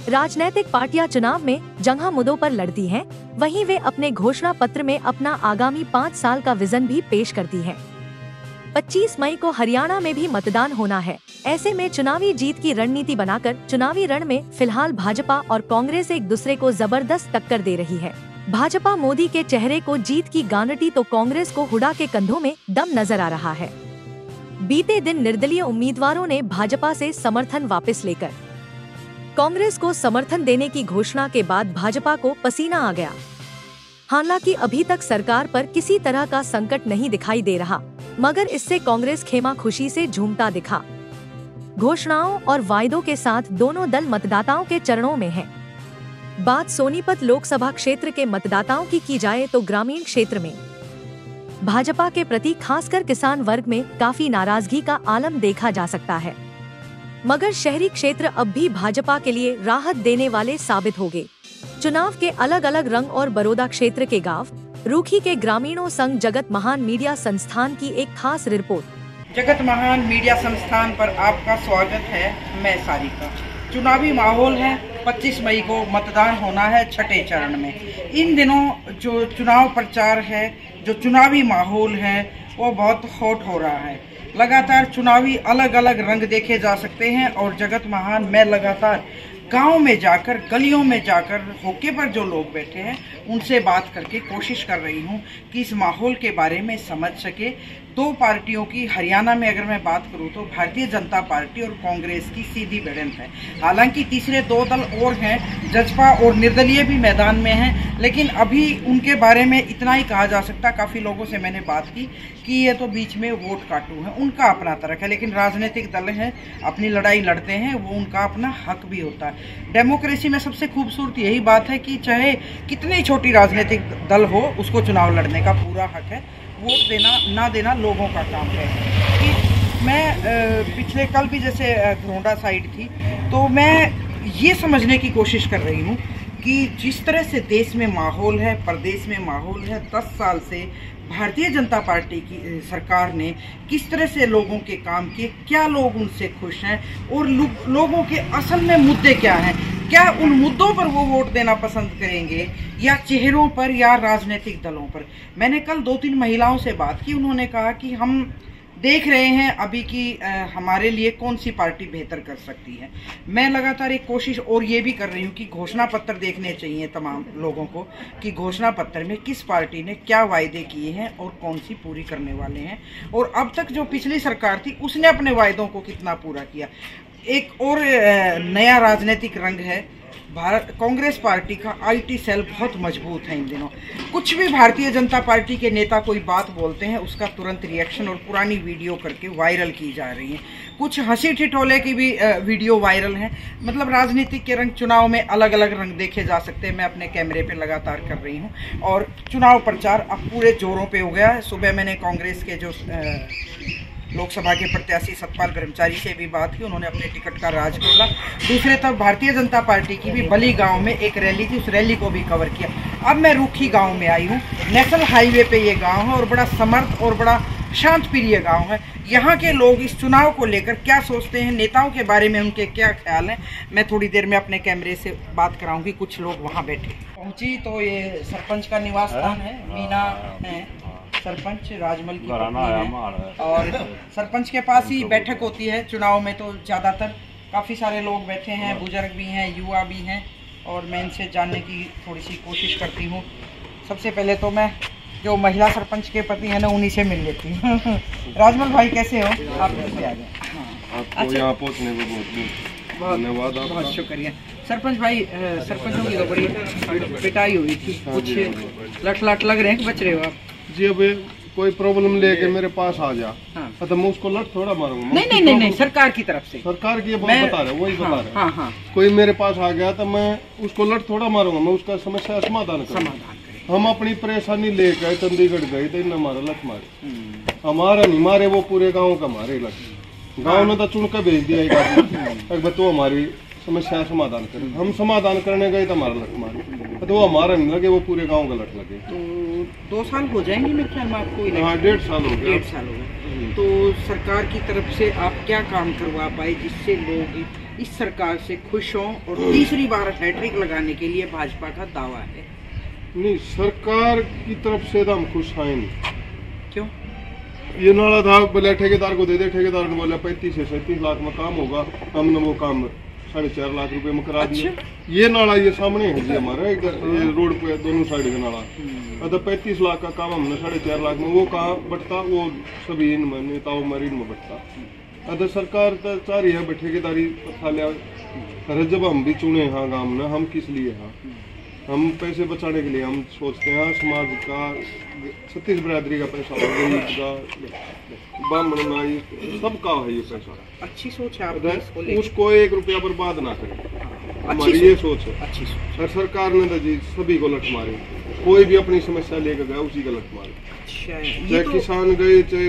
राजनीतिक पार्टियां चुनाव में जगह मुद्दों पर लड़ती हैं, वहीं वे अपने घोषणा पत्र में अपना आगामी 5 साल का विजन भी पेश करती हैं। 25 मई को हरियाणा में भी मतदान होना है। ऐसे में चुनावी जीत की रणनीति बनाकर चुनावी रण में फिलहाल भाजपा और कांग्रेस एक दूसरे को जबरदस्त टक्कर दे रही है। भाजपा मोदी के चेहरे को जीत की गारंटी तो कांग्रेस को हुड्डा के कंधों में दम नजर आ रहा है। बीते दिन निर्दलीय उम्मीदवारों ने भाजपा से समर्थन वापस लेकर कांग्रेस को समर्थन देने की घोषणा के बाद भाजपा को पसीना आ गया। हालांकि अभी तक सरकार पर किसी तरह का संकट नहीं दिखाई दे रहा, मगर इससे कांग्रेस खेमा खुशी से झूमता दिखा। घोषणाओं और वायदों के साथ दोनों दल मतदाताओं के चरणों में हैं। बात सोनीपत लोकसभा क्षेत्र के मतदाताओं की जाए तो ग्रामीण क्षेत्र में भाजपा के प्रति खासकर किसान वर्ग में काफी नाराजगी का आलम देखा जा सकता है, मगर शहरी क्षेत्र अब भी भाजपा के लिए राहत देने वाले साबित होंगे। चुनाव के अलग अलग रंग और बड़ौदा क्षेत्र के गांव रूखी के ग्रामीणों संग जगत महान मीडिया संस्थान की एक खास रिपोर्ट। जगत महान मीडिया संस्थान पर आपका स्वागत है। मैं सारिका। चुनावी माहौल है। 25 मई को मतदान होना है छठे चरण में। इन दिनों जो चुनाव प्रचार है, जो चुनावी माहौल है, वो बहुत हॉट हो रहा है। लगातार चुनावी अलग अलग रंग देखे जा सकते हैं और जगत महान मैं लगातार गांव में जाकर, गलियों में जाकर, होके पर जो लोग बैठे हैं उनसे बात करके कोशिश कर रही हूं कि इस माहौल के बारे में समझ सके। दो पार्टियों की हरियाणा में अगर मैं बात करूं तो भारतीय जनता पार्टी और कांग्रेस की सीधी भिड़ंत है। हालांकि तीसरे दो दल और हैं, जजपा और निर्दलीय भी मैदान में हैं, लेकिन अभी उनके बारे में इतना ही कहा जा सकता। काफ़ी लोगों से मैंने बात की कि ये तो बीच में वोट काटू है, उनका अपना तर्क है, लेकिन राजनीतिक दल हैं, अपनी लड़ाई लड़ते हैं, वो उनका अपना हक भी होता है। डेमोक्रेसी में सबसे खूबसूरत यही बात है कि चाहे कितनी छोटी राजनीतिक दल हो, उसको चुनाव लड़ने का पूरा हक है। वोट देना ना देना लोगों का काम है। कि मैं पिछले कल भी जैसे घरोंडा साइड थी, तो मैं ये समझने की कोशिश कर रही हूँ कि जिस तरह से देश में माहौल है, प्रदेश में माहौल है, 10 साल से भारतीय जनता पार्टी की सरकार ने किस तरह से लोगों के काम किए, क्या लोग उनसे खुश हैं और लोगों के असल में मुद्दे क्या हैं, क्या उन मुद्दों पर वो वोट देना पसंद करेंगे या चेहरों पर या राजनीतिक दलों पर। मैंने कल 2-3 महिलाओं से बात की, उन्होंने कहा कि हम देख रहे हैं अभी कि हमारे लिए कौन सी पार्टी बेहतर कर सकती है। मैं लगातार एक कोशिश और ये भी कर रही हूँ कि घोषणा पत्र देखने चाहिए तमाम लोगों को कि घोषणा पत्र में किस पार्टी ने क्या वायदे किए हैं और कौन सी पूरी करने वाले हैं, और अब तक जो पिछली सरकार थी उसने अपने वायदों को कितना पूरा किया। एक और नया राजनीतिक रंग है। कांग्रेस पार्टी का आईटी सेल बहुत मजबूत है। इन दिनों कुछ भी भारतीय जनता पार्टी के नेता कोई बात बोलते हैं, उसका तुरंत रिएक्शन और पुरानी वीडियो करके वायरल की जा रही है। कुछ हंसी ठिठोले की भी वीडियो वायरल है। मतलब राजनीतिक के रंग चुनाव में अलग अलग रंग देखे जा सकते हैं। मैं अपने कैमरे पे लगातार कर रही हूँ और चुनाव प्रचार अब पूरे जोरों पे हो गया है। सुबह मैंने कांग्रेस के जो लोकसभा के प्रत्याशी सतपाल ब्रह्मचारी से भी बात की, उन्होंने अपने टिकट का राज खोला। दूसरे तरफ भारतीय जनता पार्टी की भी बली गांव में एक रैली थी, उस रैली को भी कवर किया। अब मैं रूखी गांव में आई हूँ। नेशनल हाईवे पे ये गांव है और बड़ा समर्थ और बड़ा शांत प्रिय गांव है। यहाँ के लोग इस चुनाव को लेकर क्या सोचते हैं, नेताओं के बारे में उनके क्या ख्याल हैं, मैं थोड़ी देर में अपने कैमरे से बात कराऊंगी। कुछ लोग वहाँ बैठे पहुँची तो ये सरपंच का निवास स्थान है। मीना है सरपंच, राजमल की पत्नी है और सरपंच के पास ही बैठक होती है चुनाव में। तो ज़्यादातर काफ़ी सारे लोग बैठे हैं, बुजुर्ग भी हैं, युवा भी हैं, और मैं इनसे जानने की थोड़ी सी कोशिश करती हूँ। सबसे पहले तो मैं जो महिला सरपंच के पति हैं ना, उन्हीं से मिल लेती हूँ। राजमल भाई कैसे हो आप? कैसे आ गए? आपको यहाँ पहुँचने में बहुत धन्यवाद, बहुत शुक्रिया। सरपंच भाई, सरपंचों की तो बड़ी पिटाई हुई थी, कुछ लट लग रहे हैं कि बच रहे हो आप? जी अब कोई प्रॉब्लम लेके मेरे पास आ जा, हाँ। तो मैं उसको लट थोड़ा मारूंगा। नहीं, सरकार की तरफ से, सरकार की बता रहे वही बता रहे। हाँ। कोई मेरे पास आ गया तो मैं उसको लट थोड़ा मारूंगा, मैं उसका समस्या समाधान करूंगा। हम अपनी परेशानी लेकर चंडीगढ़ गए थे, हमारा लट मारे, हमारा नहीं मारे, वो पूरे गाँव का मारे लट। गाँव ने तो चुन कर भेज दिया, तो हमारी समस्या समाधान करे। हम समाधान करने गए तो हमारा लट मारे, तो वो हमारा नहीं लगे, वो पूरे गांव का लट लगे। तो 2 साल हो जाएंगे मेरे ख्याल में आपको? हाँ, 1.5 साल हो गया। 1.5 साल हो गया। तो सरकार की तरफ से आप क्या काम करवा पाए जिससे लोग इस सरकार से खुश हों और तीसरी बार हैट्रिक लगाने के लिए भाजपा का दावा है? नहीं, सरकार की तरफ से तो हम खुश हैं नहीं। क्यों? ये नाला था, बोले ठेकेदार को दे दे, ठेकेदार ने बोला 35 से 37 लाख में काम होगा, हमने वो काम 4.5 लाख रुपए में करा दिया। ये नाला ये सामने है जी हमारा, इधर ये रोड पे दोनों साइड का नाला, अगर 35 लाख का काम हमने 4.5 लाख में, वो कहाँ बटता, वो सभी इन नेताओं मरीन में बटता। अगर सरकार तो चाह रही है ठेकेदारी था लिया, जब हम भी चुने हाँ गाँव में, हम किस लिए हाँ, हम पैसे बचाने के लिए हम सोचते हैं समाज का, 36 बिरादरी का पैसा, गरीब का, ब्राह्मण नाई सबका है ये पैसा। अच्छी सोच है, उसको 1 रुपया बर्बाद ना करें, हमारी ये सोच है। अच्छी सोच। और सरकार ने तो जी सभी को लठ मारे, कोई भी अपनी समस्या लेकर गया उसी का लठ मारे, चाहे तो किसान गए, चाहे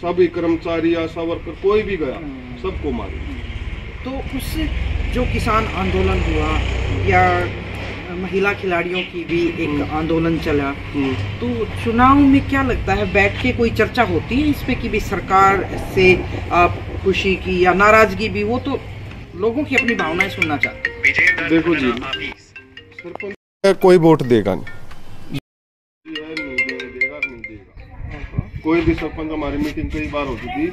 सभी कर्मचारी या सब वर्कर, कोई भी गया सबको मारे। तो उस जो किसान आंदोलन हुआ या महिला खिलाड़ियों की भी एक आंदोलन चला, तो चुनाव में क्या लगता है बैठ के कोई चर्चा होती है इस पे कि भी सरकार से आप खुशी की या नाराजगी भी, वो तो लोगों की अपनी भावनाएं सुनना चाहते हैं। देखो जी, सरपंच कोई वोट देगा नहीं, कोई भी सरपंच, हमारी मीटिंग कई बार हो चुकी,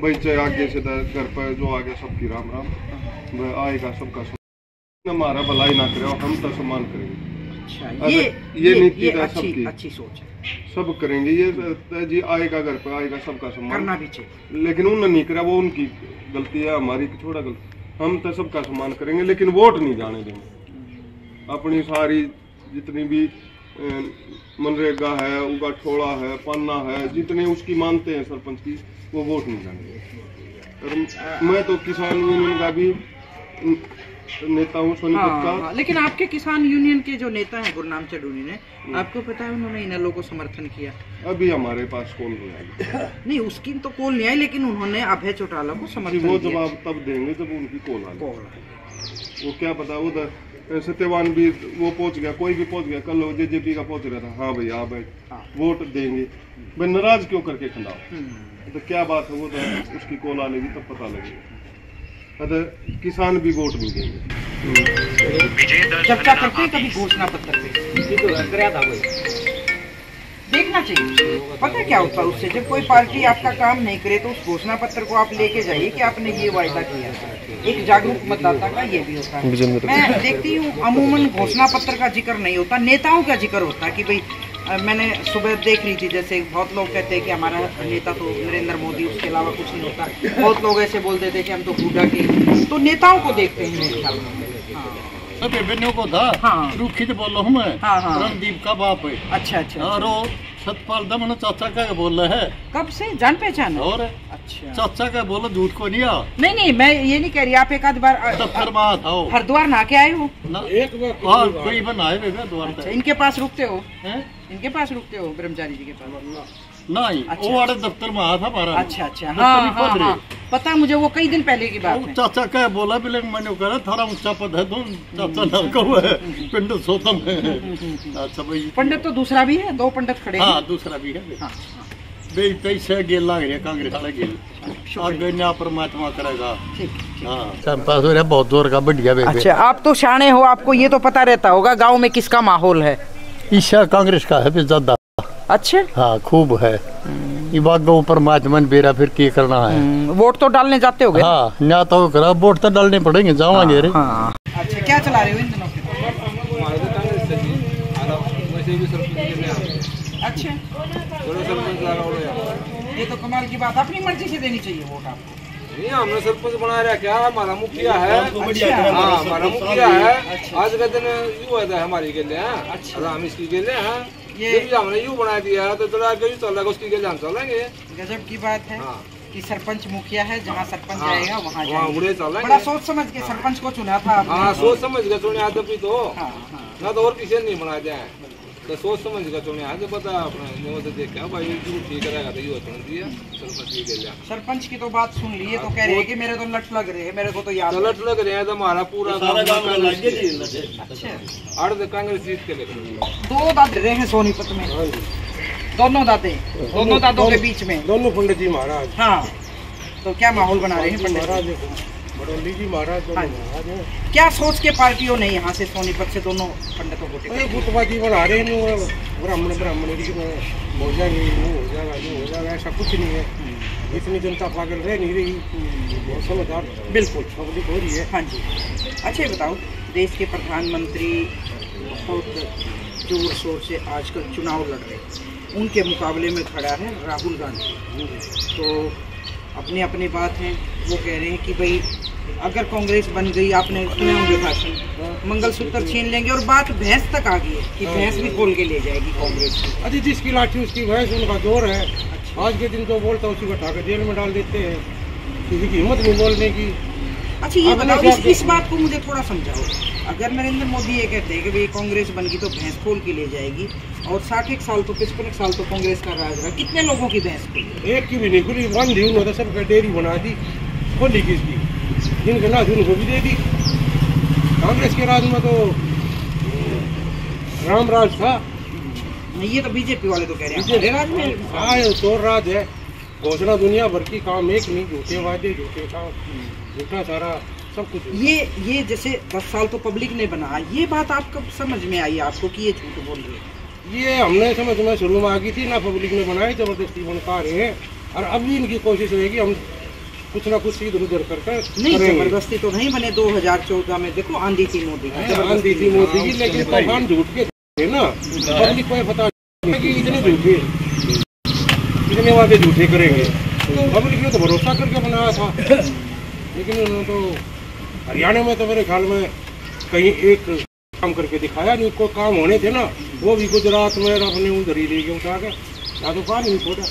भाई चाहे आगे से घर पर जो आगे सबकी राम राम आएगा, सबका हमारा भलाई ना करे, हम तो सम्मान करेंगे। अच्छा, ये नीति है सबकी, अच्छी सोच है, सब करेंगे। ये जी आएगा घर पर आएगा, सबका सम्मान करना भी चाहिए, लेकिन उन्होंने नहीं करा, वो उनकी गलती है, हमारी थोड़ा गलती। हम तो सबका सम्मान करेंगे लेकिन वोट नहीं जाने देंगे। अपनी सारी जितनी भी मनरेगा है, उगा ठोड़ा है, पन्ना है, जितने उसकी मानते हैं सरपंच की, वो वोट नहीं जाने। मैं तो किसान यूनियन का भी नेता हूँ, सोनीपत का। लेकिन आपके किसान यूनियन के जो नेता हैं गुरनाम चडूनी ने, आपको पता है उन्होंने इन लोगों को समर्थन किया? अभी हमारे पास कॉल नहीं आई। नहीं, उसकी तो कॉल नहीं आई, लेकिन उन्होंने अभय चौटाला को समर्थन वो किया। जवाब तब देंगे जब उनकी कॉल आई। वो क्या पता, उधर सत्यवान भी वो पहुंच गया, कोई भी पहुंच गया, कल जेजेपी का पहुंच रहा था, हाँ भाई आ बैठ वोट देंगे, भाई नाराज क्यों करके खंडाओ, तो क्या बात है, वो तो उसकी कॉल आ लेगी तब पता लगेगा। किसान भी वोट नहीं देंगे। चर्चा करते हैं कभी घोषणा पत्र पे? देखना चाहिए, पता क्या होता है उससे, जब कोई पार्टी आपका काम नहीं करे तो उस घोषणा पत्र को आप लेके जाइए कि आपने ये वायदा किया था। एक जागरूक मतदाता का ये भी होता है। मैं देखती हूँ अमूमन घोषणा पत्र का जिक्र नहीं होता, नेताओं का जिक्र होता है कि भाई मैंने सुबह देख रही थी, जैसे बहुत लोग कहते हैं कि हमारा नेता तो नरेंद्र मोदी, उसके अलावा कुछ नहीं होता। बहुत लोग ऐसे बोल देते कि हम तो हुड्डा के, तो नेताओं को देखते हैं मेरे ख्याल में। को था, हाँ। रूखी तो बोल रहा हूँ मैं, हाँ। रणदीप का बाप है। अच्छा। और वो सतपाल दमन चाचा का बोल रहे है। कब से जान पहचान? और अच्छा, चाचा का बोला झूठ को नहीं आ। नहीं, मैं ये नहीं कह रही, आप एक आध बार हरिद्वार नहा के आए हो? एक बार कोई बनाए द्वार। अच्छा, इनके पास रुकते हो? इनके पास रुकते हो ब्रह्मचारी जी के पास? नहीं, वो वाले दफ्तर में आया था हमारा। अच्छा, हाँ, पता मुझे, वो कई दिन पहले की बात है। चाचा क्या बोला भी, लेकिन मैंने कहा थोड़ा ऊंचा पद है, तो चाचा नाम का हुआ है, पंडित सोतम है। अच्छा भाई, पंडित तो दूसरा भी है, 2 पंडित खड़े हैं। हाँ, दूसरा भी है। पैसे गेल लग रही है, कांग्रेस वाला गेल और परमात्मा करेगा। पास हो रहा बहुत जोर का बढ़िया। अच्छा, आप तो शाणे हो, आपको ये तो पता रहता होगा गाँव में किसका माहौल है? ईशा कांग्रेस का है ज्यादा। अच्छा, हाँ, खूब है। ये बात गो परमात्मा बेरा, फिर क्या करना है। वोट तो डालने जाते हो? हाँ, ना तो करा, वोट तो डालने पड़ेंगे, जावांगे। हाँ। अच्छा, क्या चला रहे हो इन दिनों? अच्छा, ये तो कमाल की बात, अपनी मर्जी से देनी चाहिए वोट आप? नहीं, हमने सरपंच बनाया क्या, हमारा मुखिया है। हाँ, हमारा मुखिया है। आज का दिन यू है हमारी के लिए। अच्छा, हम इसकी के लिए हैं, ये भी हमने यू बना दिया, तो चल रहा है उसकी के लिए हम चलेंगे। गजब की बात है कि सरपंच मुखिया है, जहाँ सरपंच जाएगा वहाँ जाएंगे। बड़ा सोच समझ के सरपंच को चुना था। हाँ, सोच समझ के चुने तभी तो, ना तो और किसी नहीं बना दिया, तो सोच समझ के चुने आज पता अपने से देख भाई ठीक करेगा तो यू दिया सरपंच के लिए। सरपंच की तो बात सुन ली, तो कह रहे हैं कि मेरे तो लट लग रहे हैं, मेरे को तो याद लट लग रहे हैं, तो हमारा पूरा अच्छा, अर्ध कांग्रेस जीत के लेकर 2 दाद रहे हैं सोनीपत में। दोनों दादों के बीच में दोनों पंडित जी महाराज। हाँ, तो क्या माहौल बना रहे हैं पंडित जी? बड़ौली जी महाराज दोनों महाराज हैं। क्या सोच के पार्टियों ने यहाँ से सोनीपत से दोनों पंडितों को टिकट? गुटबाजी बना रहे हैं, ब्राह्मण हो जाएंगे, हो जाएगा, ऐसा कुछ नहीं है। इतनी जनता पागल रह नहीं रही, बहुत समझदार बिल्कुल पब्लिक हो रही है। हाँ जी। अच्छा ये बताओ, देश के प्रधानमंत्री बहुत जोर शोर से आजकल चुनाव लड़ रहे हैं, उनके मुकाबले में खड़ा है राहुल गांधी। तो अपनी अपनी बात है, वो कह रहे हैं कि भाई अगर कांग्रेस बन गई, आपने सुने होंगे भाषण, मंगलसूत्र छीन लेंगे, और बात भैंस तक आ गई है कि भैंस भी खोल के ले जाएगी कांग्रेस की। अजी जिसकी लाठी उसकी भैंस, उनका जोर है। आज के दिन जो बोलता है उसी को उठाकर जेल में डाल देते हैं, किसी की हिम्मत नहीं बोलने की। अच्छा ये बताओ, इस बात को मुझे थोड़ा समझाओ। अगर नरेंद्र मोदी ये कहते हैं कि भाई कांग्रेस बन गई तो भैंस खोल के ले जाएगी, और 60 साल तो 55 साल तो कांग्रेस का राज रहा, कितने लोगों की भैंस खुली? एक की भी नहीं खुली, बंद ही उन्होंने सबका डेयरी बना दी, खोली किसकी, जिनके ना उनको भी दे दी। कांग्रेस के राज में तो राम राज था। नहीं, ये तो बीजेपी वाले तो कह रहे हैं हमारे राज में। हाँ, ये चोर राज है, घोषणा दुनिया भर की, काम एक नहीं, झूठे वादे, झूठे काम, झूठा सारा सब कुछ। ये जैसे 10 साल तो पब्लिक ने बना, ये बात आपको समझ में आई आपको कि ये झूठ बोल रहे हैं? ये हमने समझ में शुरू में आ गई थी ना, पब्लिक ने बनाई, जबरदस्ती बनका रहे हैं। और अभी इनकी कोशिश रहेगी हम कुछ ना कुछ इधर उधर करके नहीं, जबरदस्ती तो नहीं बने। 2014 में देखो आंधी थी मोदी की, आंधी थी मोदी की, लेकिन तूफान झूठ के थे ना, पब्लिक को पता नहीं कि इतने झूठे, इतने वादे झूठे करेंगे। पब्लिक ने तो भरोसा करके बनाया था, लेकिन उन्होंने तो हरियाणा में तो मेरे ख्याल में कहीं एक काम करके दिखाया नहीं। कोई काम होने थे ना, वो भी गुजरात में अपने उधर ही ले गए उठा के, या तो पानी नहीं छोड़ा।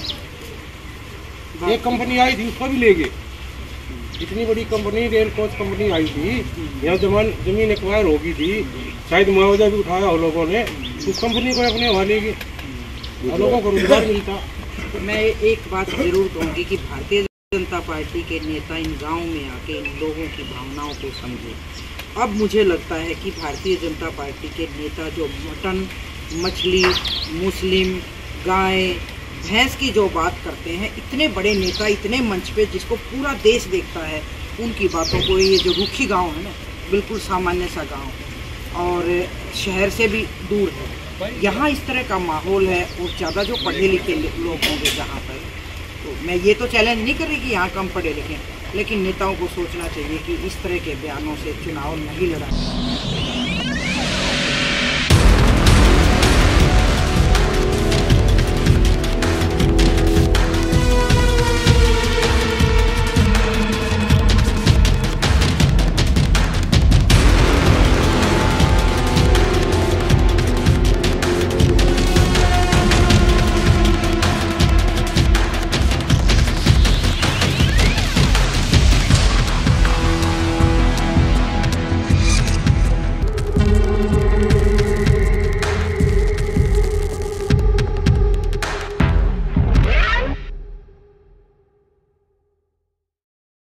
एक कंपनी आई थी, उसको भी ले गए। इतनी बड़ी कंपनी, रेल कोच कंपनी आई थी, यहाँ जमीन एक्वायर हो गई थी, शायद मुआवजा भी उठाया हो लोगों ने, उस कंपनी को अपने हवाले की, लोगों को रोजगार मिलता। मैं एक बात जरूर कहूँगी कि भारतीय जनता पार्टी के नेता इन गांव में आके इन लोगों की भावनाओं को समझे। अब मुझे लगता है कि भारतीय जनता पार्टी के नेता जो मटन, मछली, मुस्लिम, गाय, भैंस की जो बात करते हैं, इतने बड़े नेता इतने मंच पे जिसको पूरा देश देखता है, उनकी बातों को, ये जो रूखी गांव है ना, बिल्कुल सामान्य सा गांव और शहर से भी दूर है, यहाँ इस तरह का माहौल है। और ज़्यादा जो पढ़े लिखे लोग होंगे जहाँ पर, तो मैं ये तो चैलेंज नहीं कर रही कि यहाँ कम पढ़े लिखे, लेकिन नेताओं को सोचना चाहिए कि इस तरह के बयानों से चुनाव नहीं लड़ा।